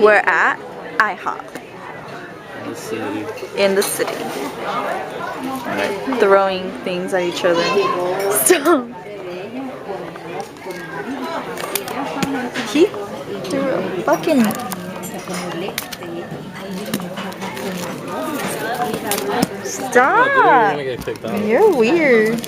We're at IHOP. In the city. Throwing things at each other. So he threw a fucking stop! You're weird.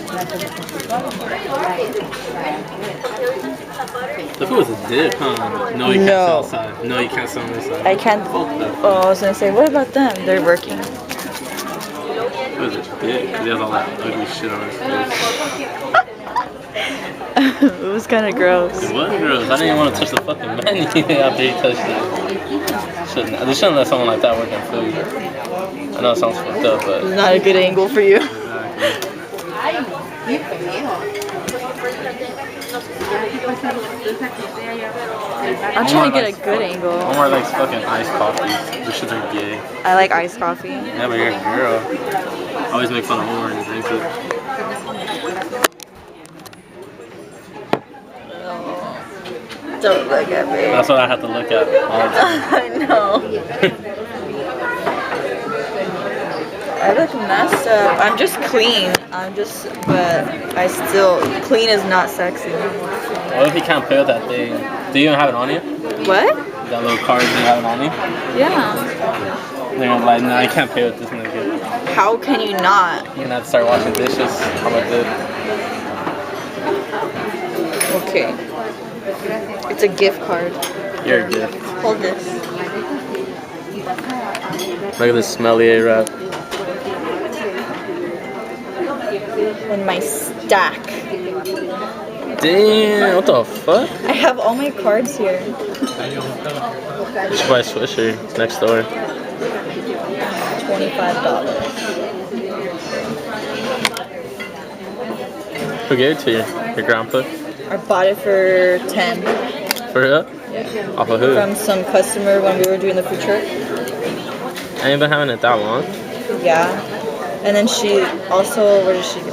The food was a dip, huh? No, you can't sit outside. No, you can't sit on this side. I can't. Oh, I was gonna say, what about them? They're working. It was a dip because he has all that ugly shit on his face. It was kind of gross. It was gross. I didn't even want to touch the fucking menu after he touched it. They shouldn't let someone like that work in food. I know it sounds fucked up, but it's not a good angle for you. I'm trying to get a good angle. Omar likes fucking iced coffee. This shits are gay. I like iced coffee. Yeah, but you're a girl. I always make fun of Omar when he drinks it. Don't look at me. That's what I have to look at all the time. I know. I look messed up. I'm just clean. But I still, clean is not sexy. What if you can't play with that thing? Do you even have it on you? What? That little card, do you have it on you? Yeah. They're gonna be like, nah, I can't play with this nigga. How can you not? You're gonna have to start washing dishes. How about that? Okay. It's a gift card. You're a gift. Hold this. Look at this smelly A-Rap. In my stack. Damn, what the fuck? I have all my cards here. You should buy Swisher next door. $25. Who gave it to you? Your grandpa? I bought it for 10. For real? Yeah. Off of who? From some customer when we were doing the food truck. I ain't been having it that long. Yeah. And then she also, what did she do?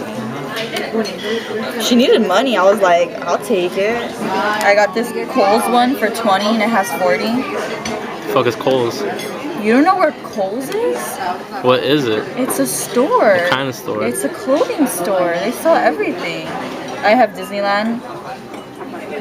She needed money. I was like, I'll take it. I got this Kohl's one for 20 and it has 40. Fuck is Kohl's? You don't know where Kohl's is? What is it? It's a store. What kind of store? It's a clothing store. They sell everything. I have Disneyland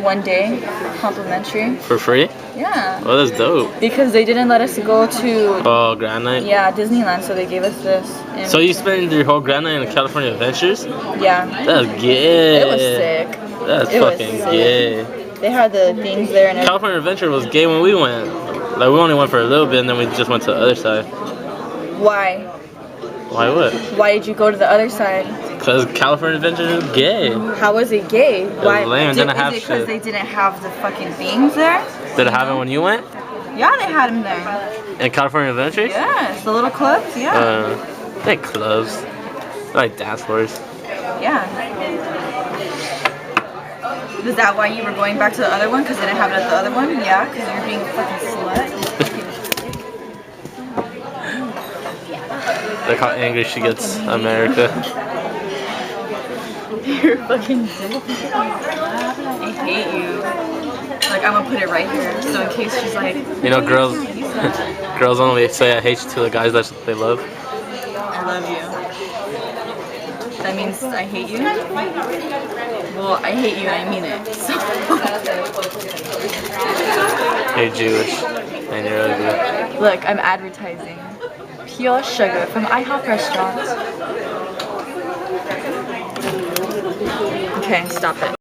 one day, complimentary. For free? Yeah. Oh, that's dope. Because they didn't let us go to Grand Night? Yeah, Disneyland, so they gave us this. And so you spent your whole Grand Night in California Adventures? Yeah. That's gay. It was sick. That's fucking gay. They had the things there and everything. California Adventure was gay when we went. Like, we only went for a little bit and then we just went to the other side. Why? Why what? Why did you go to the other side? Because California Adventure is gay. How was it gay? Why? Lame. Didn't have shit. Because they didn't have the fucking things there? Did it have it when you went? Yeah, they had them there. In California Adventure? Yes, the little clubs, yeah. They're clubs. They're like dance floors. Yeah. Is that why you were going back to the other one? Because they didn't have it at the other one? Yeah, because you were being a fucking slut. Look how angry she gets, America. You're fucking dick. I hate you. Like, I'm gonna put it right here, so in case she's like... You know, girls only say I hate you to the guys that they love. I love you. That means I hate you? Well, I hate you and I mean it, so... You're Jewish, and you're ugly. Look, I'm advertising. Pure sugar from IHOP restaurants. Okay, stop it.